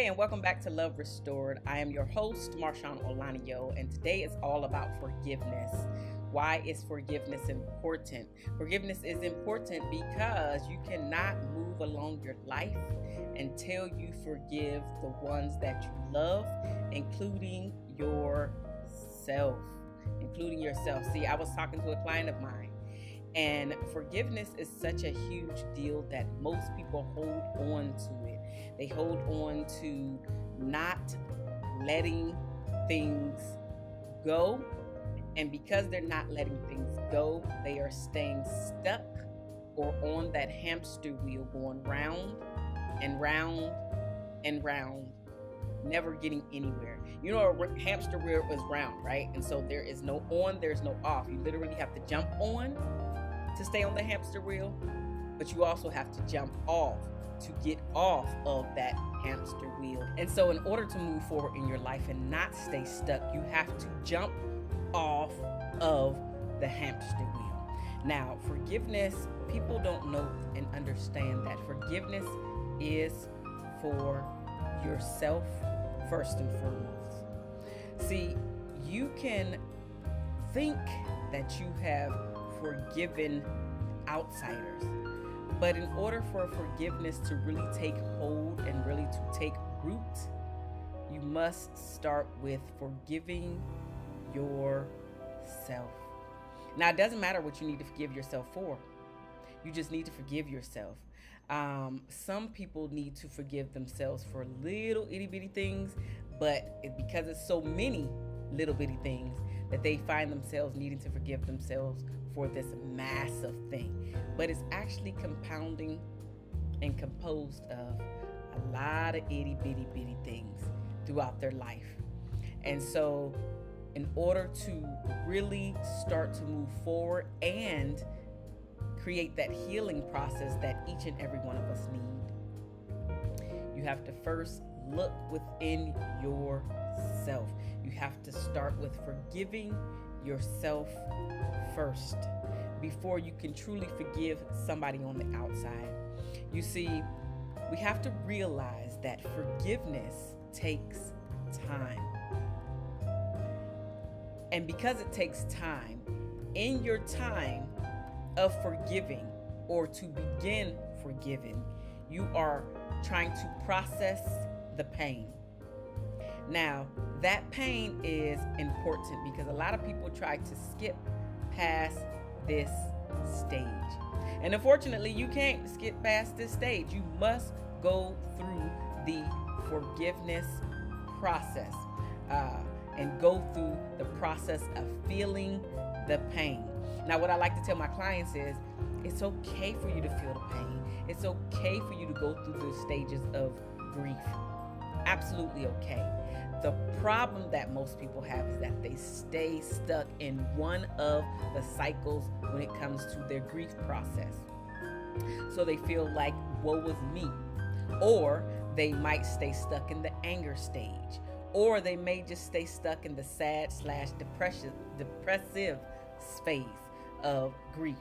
and welcome back to Love Restored. I am your host, Marshuan Olaniyan, and today is all about forgiveness. Why is forgiveness important? Forgiveness is important because you cannot move along your life until you forgive the ones that you love, including yourself. Including yourself. See, I was talking to a client of mine, and forgiveness is such a huge deal that most people hold on to it. They hold on to not letting things go. And because they're not letting things go, they are staying stuck or on that hamster wheel going round and round and round, never getting anywhere. You know, a hamster wheel is round, right? And so there is no on, there's no off. You literally have to jump on to stay on the hamster wheel, but you also have to jump off to get off of that hamster wheel. And so in order to move forward in your life and not stay stuck, you have to jump off of the hamster wheel. Now, forgiveness, people don't know and understand that forgiveness is for yourself first and foremost. See, you can think that you have forgiven outsiders, but in order for forgiveness to really take hold and really to take root, you must start with forgiving yourself. Now, it doesn't matter what you need to forgive yourself for. You just need to forgive yourself. Some people need to forgive themselves for little itty bitty things, but because it's so many little bitty things that they find themselves needing to forgive themselves for this massive thing. But it's actually compounding and composed of a lot of itty bitty things throughout their life. And so in order to really start to move forward and create that healing process that each and every one of us need, you have to first look within yourself. You have to start with forgiving yourself first before you can truly forgive somebody on the outside. You see, we have to realize that forgiveness takes time. And because it takes time, in your time of forgiving or to begin forgiving, you are trying to process the pain. Now, that pain is important because a lot of people try to skip past this stage. And unfortunately, you can't skip past this stage. You must go through the forgiveness process and go through the process of feeling the pain. Now, what I like to tell my clients is it's okay for you to feel the pain. It's okay for you to go through the stages of grief. Absolutely okay. The problem that most people have is that they stay stuck in one of the cycles when it comes to their grief process. So they feel like, woe was me. Or they might stay stuck in the anger stage. Or they may just stay stuck in the sad/depressive phase of grief.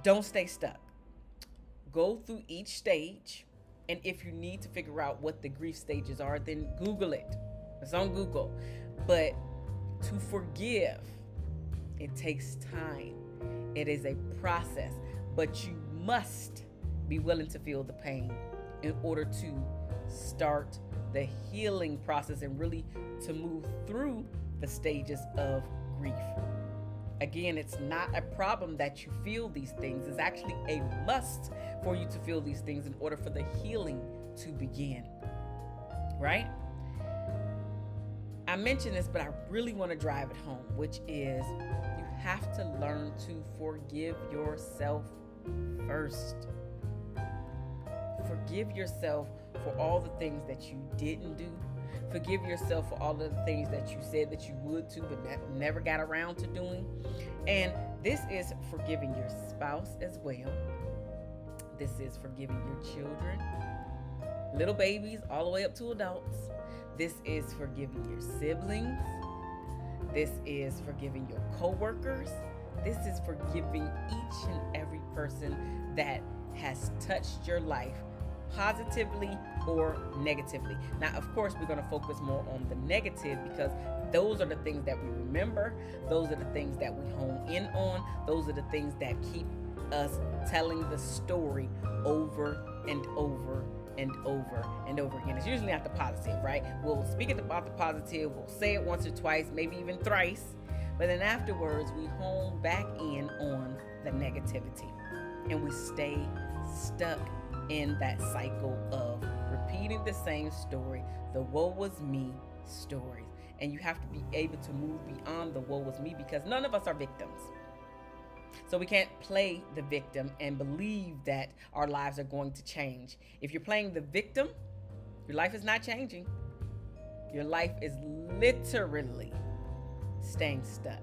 Don't stay stuck. Go through each stage. And if you need to figure out what the grief stages are, then Google it. It's on Google. But to forgive, it takes time. It is a process. But you must be willing to feel the pain in order to start the healing process and really to move through the stages of grief. Again, it's not a problem that you feel these things. It's actually a must for you to feel these things in order for the healing to begin. Right? I mentioned this, but I really want to drive it home, which is you have to learn to forgive yourself first. Forgive yourself for all the things that you didn't do. Forgive yourself for all of the things that you said that you would to but never got around to doing. And this is forgiving your spouse as well. This is forgiving your children, little babies all the way up to adults. This is forgiving your siblings. This is forgiving your coworkers. This is forgiving each and every person that has touched your life positively or negatively. Now, of course, we're going to focus more on the negative because those are the things that we remember. Those are the things that we hone in on. Those are the things that keep us telling the story over and over and over and over again. It's usually not the positive, right? We'll speak about the positive, we'll say it once or twice, maybe even thrice, but then afterwards we hone back in on the negativity and we stay stuck in that cycle of repeating the same story, the woe was me stories. And you have to be able to move beyond the woe was me because none of us are victims. So we can't play the victim and believe that our lives are going to change. If you're playing the victim, your life is not changing. Your life is literally staying stuck.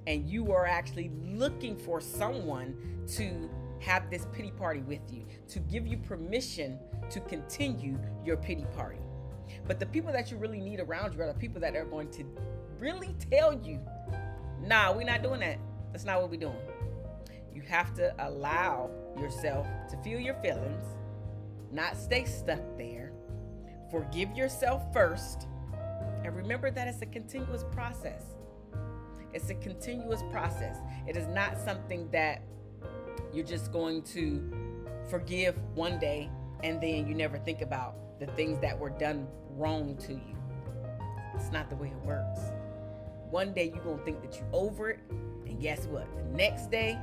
And you are actually looking for someone to have this pity party with you, to give you permission to continue your pity party. But the people that you really need around you are the people that are going to really tell you, nah, we're not doing that. That's not what we're doing. You have to allow yourself to feel your feelings, not stay stuck there. Forgive yourself first. And remember that it's a continuous process. It's a continuous process. It is not something that you're just going to forgive one day and then you never think about the things that were done wrong to you. It's not the way it works. One day you're going to think that you're over it, and guess what? The next day,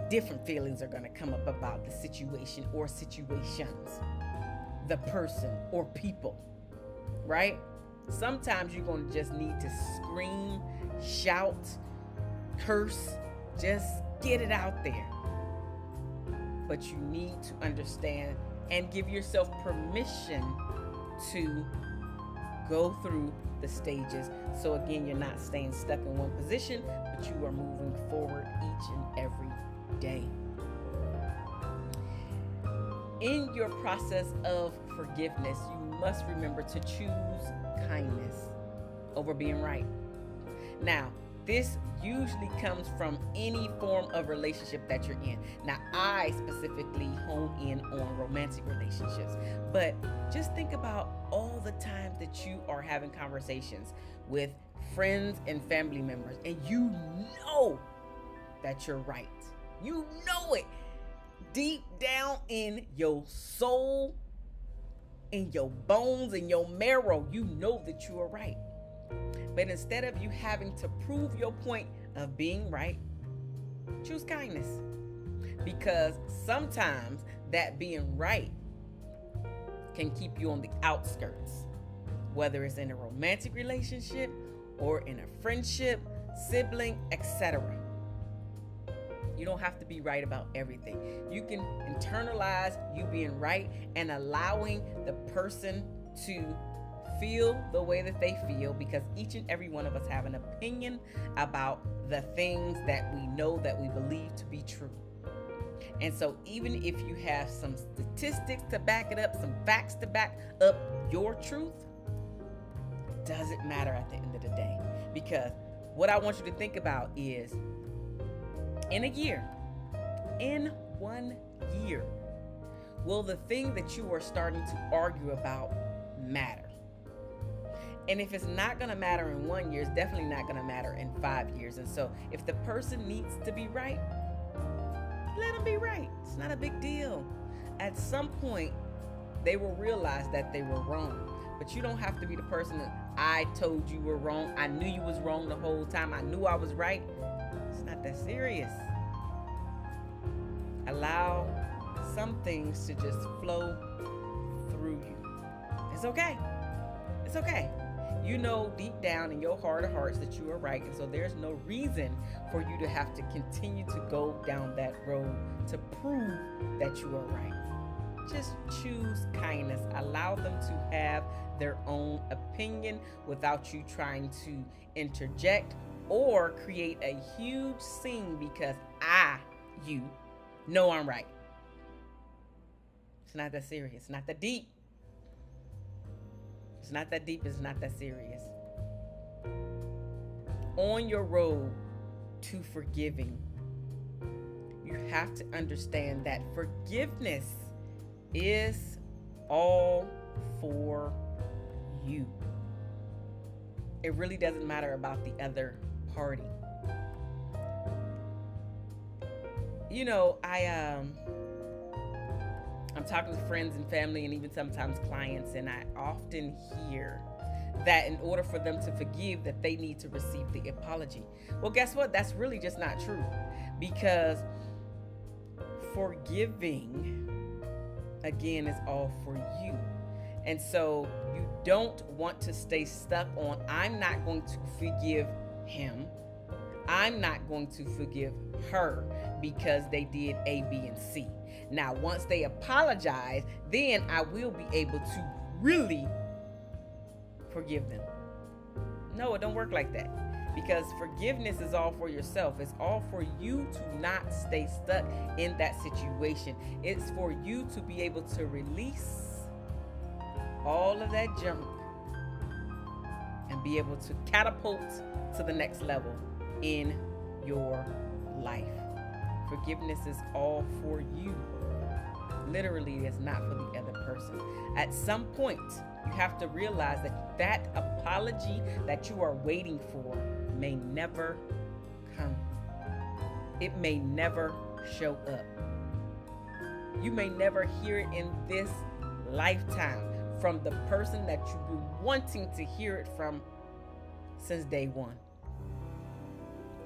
different feelings are going to come up about the situation or situations, the person or people, right? Sometimes you're going to just need to scream, shout, curse, just get it out there. But you need to understand and give yourself permission to go through the stages. So again, you're not staying stuck in one position, but you are moving forward each and every day. In your process of forgiveness, you must remember to choose kindness over being right. Now, this usually comes from any form of relationship that you're in. Now, I specifically hone in on romantic relationships, but just think about all the times that you are having conversations with friends and family members, and you know that you're right. You know it. Deep down in your soul, in your bones, in your marrow, you know that you are right. But instead of you having to prove your point of being right, choose kindness. Because sometimes that being right can keep you on the outskirts, whether it's in a romantic relationship or in a friendship, sibling, etc. You don't have to be right about everything. You can internalize you being right and allowing the person to feel the way that they feel, because each and every one of us have an opinion about the things that we know that we believe to be true. And so even if you have some statistics to back it up, some facts to back up your truth, it doesn't matter at the end of the day. Because what I want you to think about is, in a year, in 1 year, will the thing that you are starting to argue about matter? And if it's not going to matter in 1 year, it's definitely not going to matter in 5 years. And so if the person needs to be right, let them be right. It's not a big deal. At some point, they will realize that they were wrong. But you don't have to be the person that, I told you were wrong. I knew you was wrong the whole time. I knew I was right. It's not that serious. Allow some things to just flow through you. It's okay. It's okay. You know deep down in your heart of hearts that you are right, and so there's no reason for you to have to continue to go down that road to prove that you are right. Just choose kindness. Allow them to have their own opinion without you trying to interject or create a huge scene because you know I'm right. It's not that serious. It's not that deep. It's not that deep. It's not that serious. On your road to forgiving, you have to understand that forgiveness is all for you. It really doesn't matter about the other party. You know, I'm talking to friends and family and even sometimes clients, and I often hear that in order for them to forgive, that they need to receive the apology. Well, guess what? That's really just not true, because forgiving, again, is all for you. And so you don't want to stay stuck on, I'm not going to forgive him, I'm not going to forgive her because they did A, B, and C. Now, once they apologize, then I will be able to really forgive them. No, it don't work like that, because forgiveness is all for yourself. It's all for you to not stay stuck in that situation. It's for you to be able to release all of that junk and be able to catapult to the next level in your life. Forgiveness is all for you. Literally, it's not for the other person. At some point, you have to realize that that apology that you are waiting for may never come. It may never show up. You may never hear it in this lifetime from the person that you've been wanting to hear it from since day one.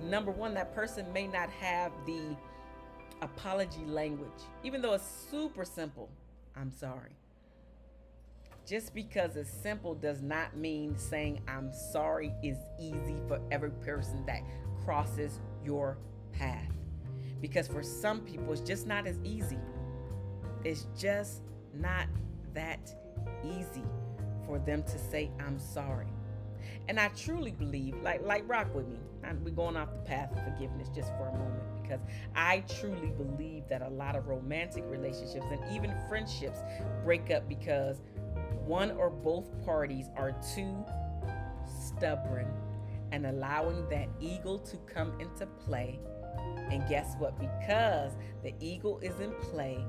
Number one, that person may not have the apology language, even though it's super simple. I'm sorry. Just because it's simple does not mean saying I'm sorry is easy for every person that crosses your path. Because for some people, it's just not as easy. It's just not that easy for them to say I'm sorry. And I truly believe, like rock with me, we're going off the path of forgiveness just for a moment, because I truly believe that a lot of romantic relationships and even friendships break up because one or both parties are too stubborn and allowing that ego to come into play. And guess what? Because the ego is in play,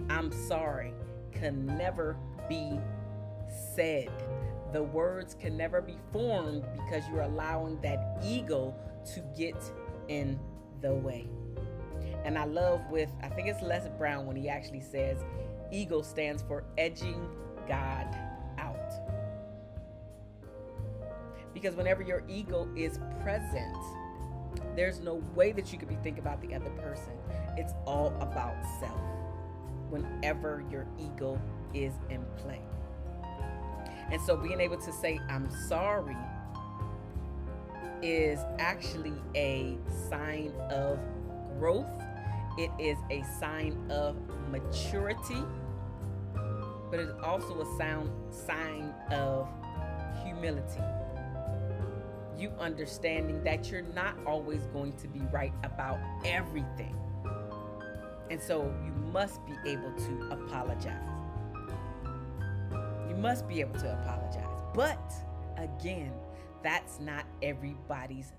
I'm sorry can never be said. The words can never be formed because you're allowing that ego to get in the way. And I love I think it's Les Brown when he actually says, ego stands for edging God out. Because whenever your ego is present, there's no way that you could be thinking about the other person. It's all about self whenever your ego is in play. And so being able to say I'm sorry is actually a sign of growth. It is a sign of maturity, but it's also a sign of humility. You understanding that you're not always going to be right about everything. And so you must be able to apologize. You must be able to apologize. But again, that's not everybody's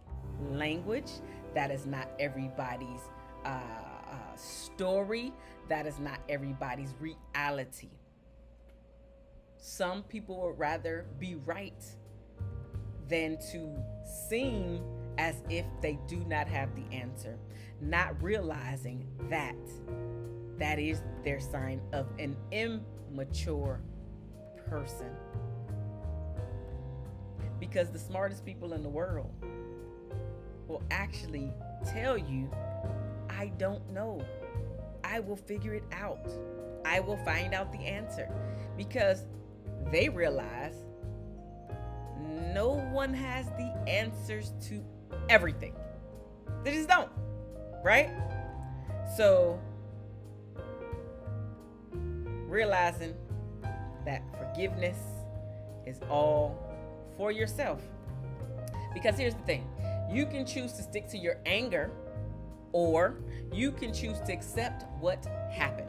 language. That is not everybody's story. That is not everybody's reality. Some people would rather be right than to seem as if they do not have the answer, not realizing that that is their sign of an immature person. Because the smartest people in the world will actually tell you, I don't know. I will figure it out. I will find out the answer. Because they realize no one has the answers to everything. They just don't, right? So realizing that forgiveness is all for yourself. Because here's the thing, you can choose to stick to your anger, or you can choose to accept what happened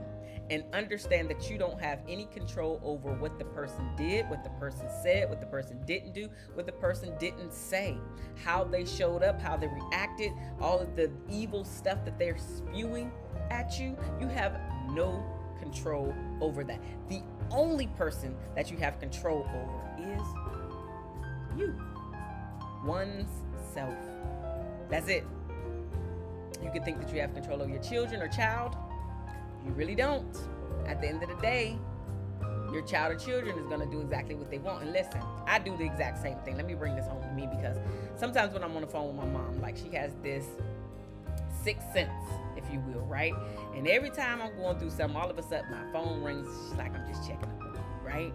and understand that you don't have any control over what the person did, what the person said, what the person didn't do, what the person didn't say, how they showed up, how they reacted, all of the evil stuff that they're spewing at you. You have no control over that. The only person that you have control over is you, one's self. That's it. You can think that you have control over your children or child. You really don't. At the end of the day, your child or children is going to do exactly what they want. And listen, I do the exact same thing. Let me bring this home to me, because sometimes when I'm on the phone with my mom, like, she has this sixth sense, if you will, right? And every time I'm going through something, all of a sudden my phone rings. She's like, I'm just checking up on you, right?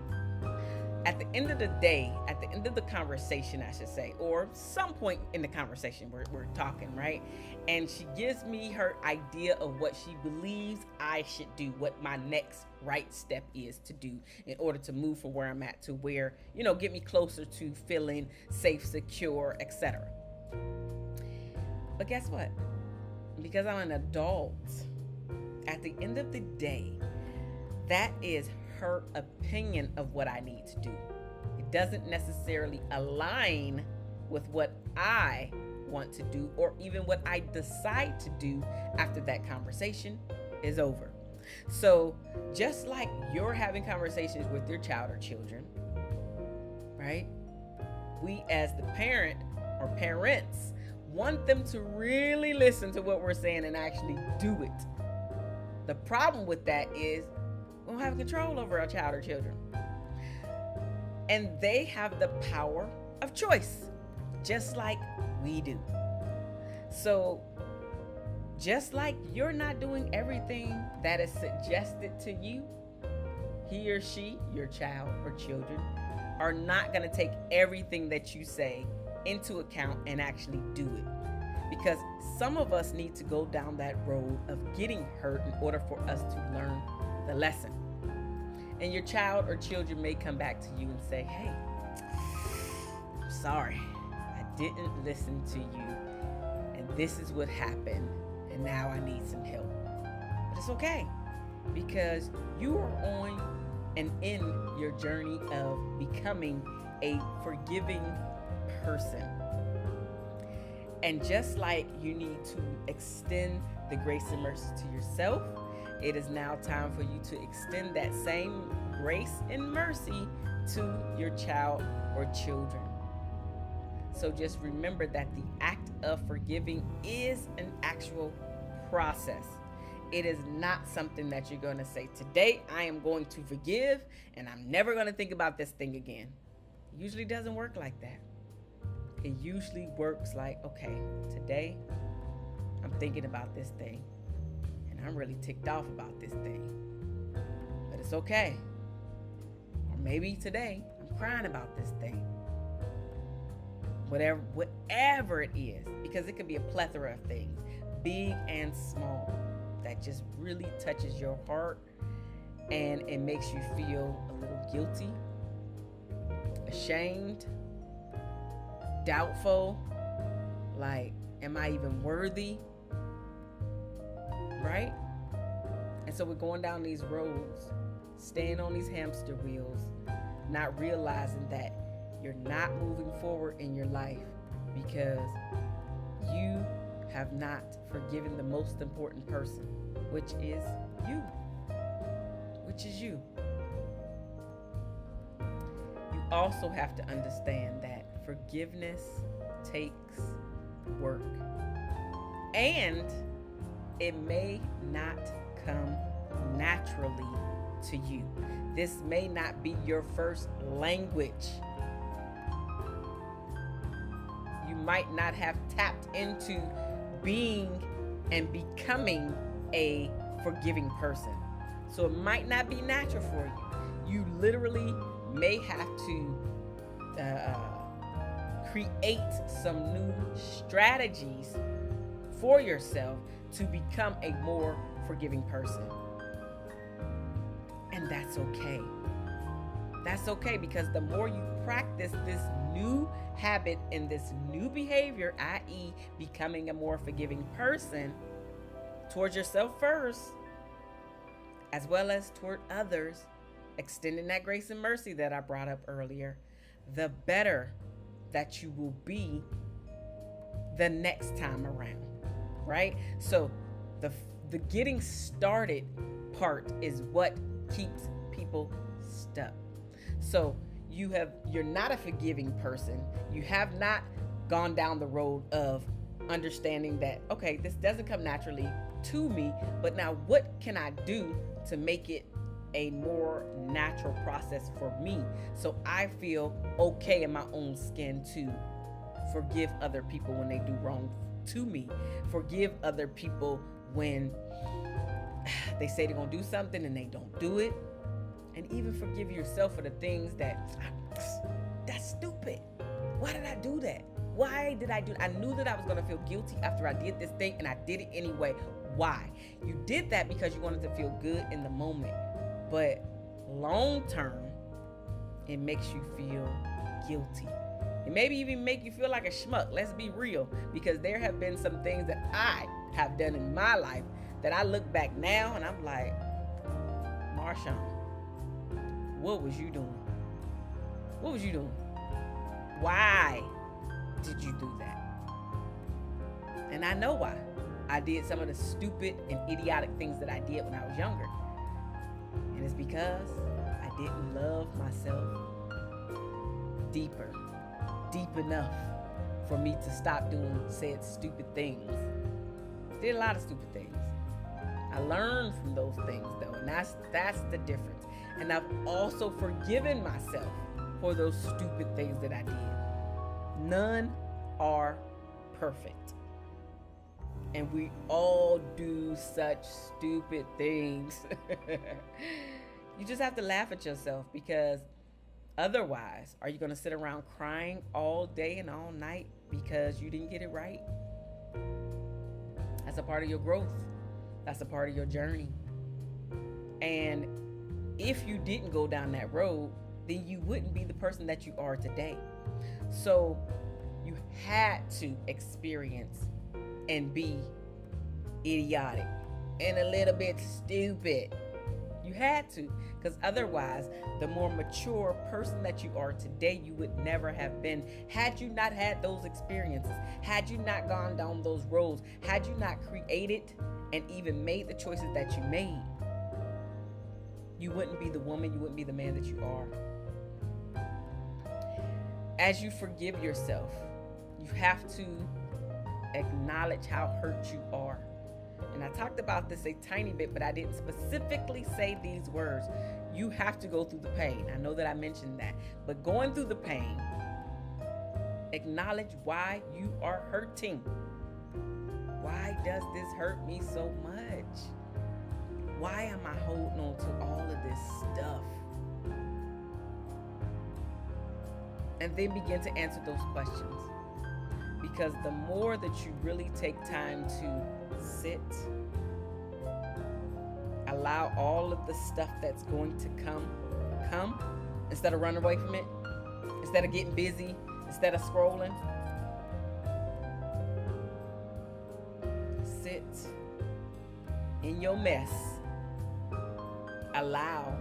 At the end of the day, at the end of the conversation, I should say, or some point in the conversation, we're talking, right? And she gives me her idea of what she believes I should do, what my next right step is to do in order to move from where I'm at to where, get me closer to feeling safe, secure, etc. But guess what? Because I'm an adult, at the end of the day, that is her opinion of what I need to do. It doesn't necessarily align with what I want to do, or even what I decide to do after that conversation is over. So just like you're having conversations with your child or children, right? We as the parent or parents want them to really listen to what we're saying and actually do it. The problem with that is we don't have control over our child or children. And they have the power of choice, just like we do. So, just like you're not doing everything that is suggested to you, he or she, your child or children, are not going to take everything that you say into account and actually do it. Because some of us need to go down that road of getting hurt in order for us to learn the lesson. And your child or children may come back to you and say, hey, I'm sorry, I didn't listen to you, and this is what happened, and now I need some help. But it's okay, because you are on and in your journey of becoming a forgiving person. And just like you need to extend the grace and mercy to yourself, it is now time for you to extend that same grace and mercy to your child or children. So just remember that the act of forgiving is an actual process. It is not something that you're going to say, today I am going to forgive and I'm never going to think about this thing again. It usually doesn't work like that. It usually works like, okay, today I'm thinking about this thing and I'm really ticked off about this thing, but it's okay. Or maybe today I'm crying about this thing. Whatever it is, because it could be a plethora of things, big and small, that just really touches your heart and it makes you feel a little guilty, ashamed, doubtful, like, am I even worthy? Right? And so we're going down these roads, staying on these hamster wheels, not realizing that you're not moving forward in your life because you have not forgiven the most important person, which is you. You also have to understand that forgiveness takes work, and it may not come naturally to you. This may not be your first language. You might not have tapped into being and becoming a forgiving person. So it might not be natural for you. You literally may have to create some new strategies for yourself to become a more forgiving person. And that's okay. That's okay, because the more you practice this new habit and this new behavior, i.e., becoming a more forgiving person towards yourself first, as well as toward others, extending that grace and mercy that I brought up earlier, the better that you will be the next time around, right? So the getting started part is what keeps people stuck. So you're not a forgiving person. You have not gone down the road of understanding that, okay, this doesn't come naturally to me, but now what can I do to make it a more natural process for me, so I feel okay in my own skin to forgive other people when they do wrong to me, forgive other people when they say they're gonna do something and they don't do it, and even forgive yourself for the things that's stupid. Why did I do that? Why did I do that? I knew that I was gonna feel guilty after I did this thing, and I did it anyway. Why? You did that because you wanted to feel good in the moment, but long term, it makes you feel guilty. It maybe even make you feel like a schmuck. Let's be real, because there have been some things that I have done in my life that I look back now and I'm like, Marshaun, what was you doing? What was you doing? Why did you do that? And I know why. I did some of the stupid and idiotic things that I did when I was younger. And it's because I didn't love myself deep enough for me to stop doing said stupid things. Did a lot of stupid things. I learned from those things though, and that's the difference. And I've also forgiven myself for those stupid things that I did. None are perfect. And we all do such stupid things. You just have to laugh at yourself, because otherwise, are you going to sit around crying all day and all night because you didn't get it right? That's a part of your growth. That's a part of your journey. And if you didn't go down that road, then you wouldn't be the person that you are today. So you had to experience and be idiotic and a little bit stupid. You had to, because otherwise, the more mature person that you are today, you would never have been had you not had those experiences, had you not gone down those roads, had you not created and even made the choices that you made. You wouldn't be the woman, you wouldn't be the man that you are. As you forgive yourself, you have to acknowledge how hurt you are. And I talked about this a tiny bit, but I didn't specifically say these words. You have to go through the pain. I know that I mentioned that. But going through the pain, acknowledge why you are hurting. Why does this hurt me so much? Why am I holding on to all of this stuff? And then begin to answer those questions. Because the more that you really take time to sit, allow all of the stuff that's going to come, instead of running away from it, instead of getting busy, instead of scrolling, sit in your mess. Allow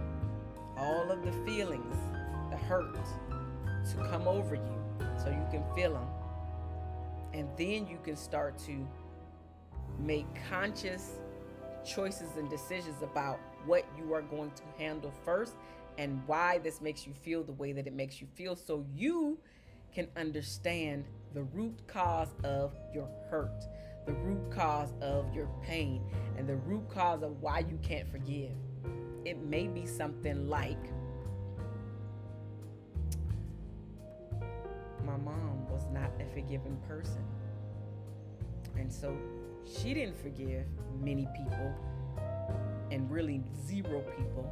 all of the feelings, the hurt, to come over you so you can feel them. And then you can start to make conscious choices and decisions about what you are going to handle first and why this makes you feel the way that it makes you feel, so you can understand the root cause of your hurt, the root cause of your pain, and the root cause of why you can't forgive. It may be something like, my mom was not a forgiving person, and so she didn't forgive many people, and really zero people.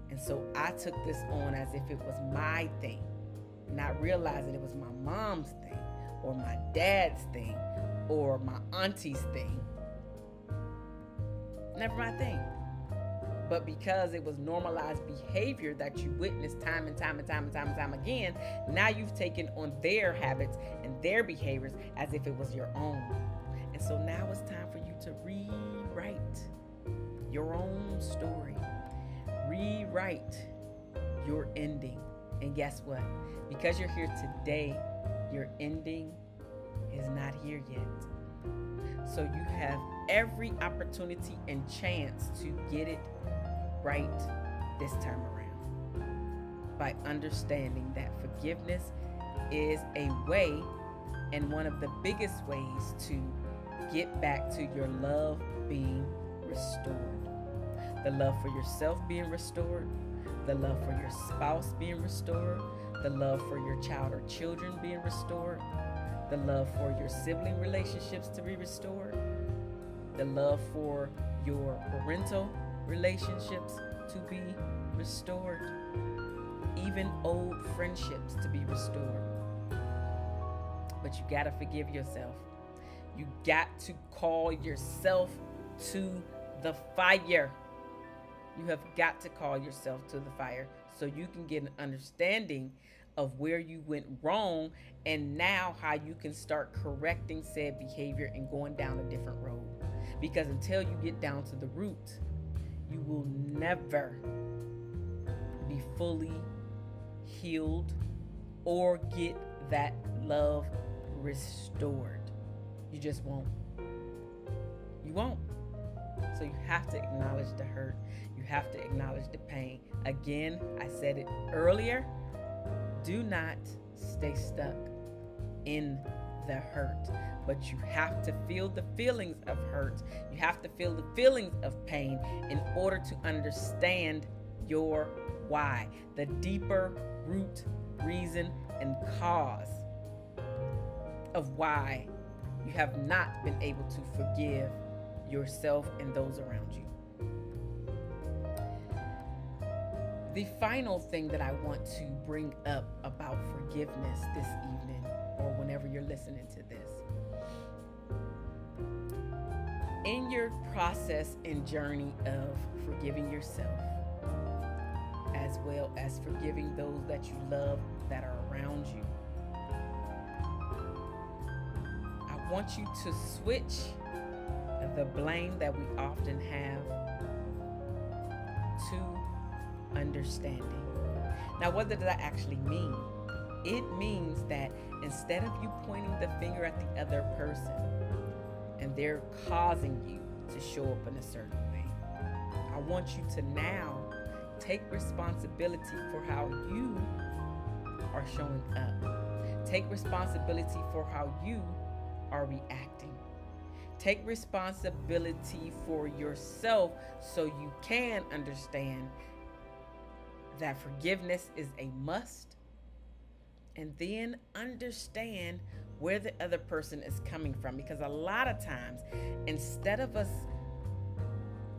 And so I took this on as if it was my thing, not realizing it was my mom's thing, or my dad's thing, or my auntie's thing. Never my thing. But because it was normalized behavior that you witnessed time and time again, now you've taken on their habits and their behaviors as if it was your own. And so now it's time for you to rewrite your own story. Rewrite your ending. And guess what? Because you're here today, your ending is not here yet. So you have every opportunity and chance to get it right this time around. by understanding that forgiveness is a way, and one of the biggest ways, to get back to your love being restored. The love for yourself being restored, the love for your spouse being restored, the love for your child or children being restored, the love for your sibling relationships to be restored, the love for your parental relationships to be restored, even old friendships to be restored. But you got to forgive yourself. You got to call yourself to the fire. You have got to call yourself to the fire so you can get an understanding of where you went wrong, and now how you can start correcting said behavior and going down a different road. Because until you get down to the root, you will never be fully healed or get that love restored. You just won't. You won't. So you have to acknowledge the hurt. You have to acknowledge the pain. Again, I said it earlier. Do not stay stuck in the hurt. But you have to feel the feelings of hurt. You have to feel the feelings of pain in order to understand your why. The deeper root, reason, and cause of why you have not been able to forgive yourself and those around you. The final thing that I want to bring up about forgiveness this evening, or whenever you're listening to this, in your process and journey of forgiving yourself, as well as forgiving those that you love that are around you, I want you to switch the blame that we often have to understanding. Now, what does that actually mean? It means that instead of you pointing the finger at the other person and they're causing you to show up in a certain way, I want you to now take responsibility for how you are showing up. Take responsibility for how you are reacting. Take responsibility for yourself so you can understand that forgiveness is a must, and then understand where the other person is coming from. Because a lot of times, instead of us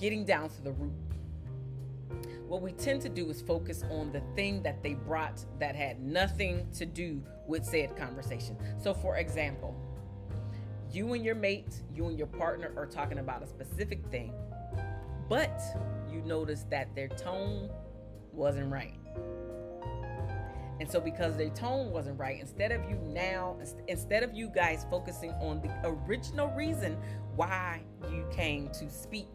getting down to the root, what we tend to do is focus on the thing that they brought that had nothing to do with said conversation. So for example, you and your mate, you and your partner are talking about a specific thing, but you notice that their tone wasn't right. And so because their tone wasn't right, instead of you guys focusing on the original reason why you came to speak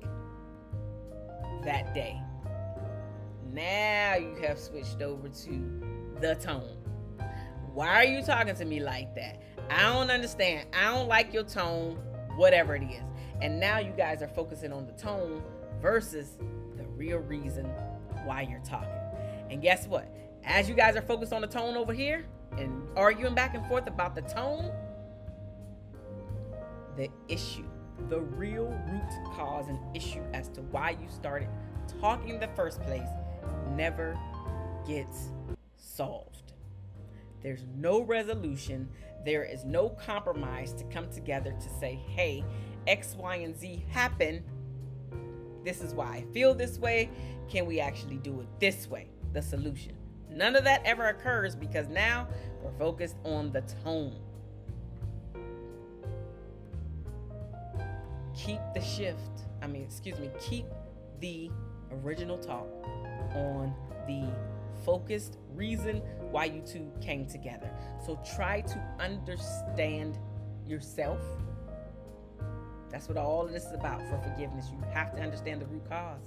that day, now you have switched over to the tone. Why are you talking to me like that? I don't understand. I don't like your tone, whatever it is. And now you guys are focusing on the tone versus the real reason why you're talking. And guess what? As you guys are focused on the tone over here and arguing back and forth about the tone, the issue, the real root cause and issue as to why you started talking in the first place never gets solved. There's no resolution. There is no compromise to come together to say, hey, X, Y, and Z happened. This is why I feel this way. Can we actually do it this way? The solution. None of that ever occurs because now we're focused on the tone. Keep the original talk on the focused reason why you two came together. So try to understand yourself. That's what all of this is about for forgiveness. You have to understand the root cause.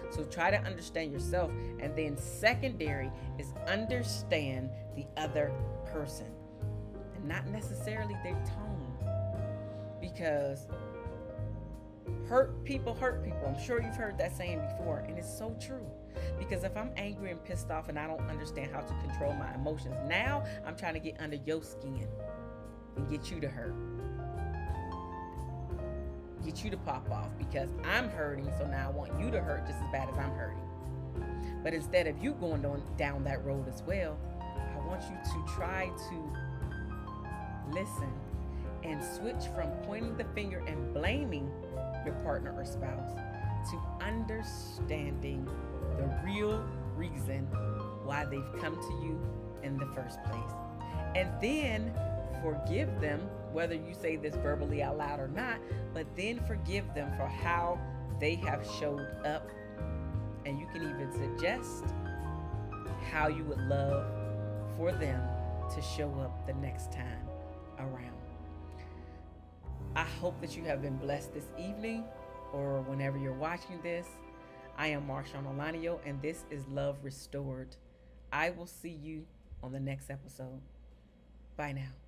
So try to understand yourself. And then secondary is understand the other person and not necessarily their tone. Because hurt people hurt people. I'm sure you've heard that saying before, and it's so true. Because if I'm angry and pissed off and I don't understand how to control my emotions, now I'm trying to get under your skin and get you to hurt. Get you to pop off because I'm hurting, so now I want you to hurt just as bad as I'm hurting. But instead of you going down that road as well, I want you to try to listen and switch from pointing the finger and blaming your partner or spouse to understanding the real reason why they've come to you in the first place. And then forgive them, whether you say this verbally out loud or not, but then forgive them for how they have showed up. And you can even suggest how you would love for them to show up the next time around. I hope that you have been blessed this evening or whenever you're watching this. I am Marshuan Olaniyan, and this is Love Restored. I will see you on the next episode. Bye now.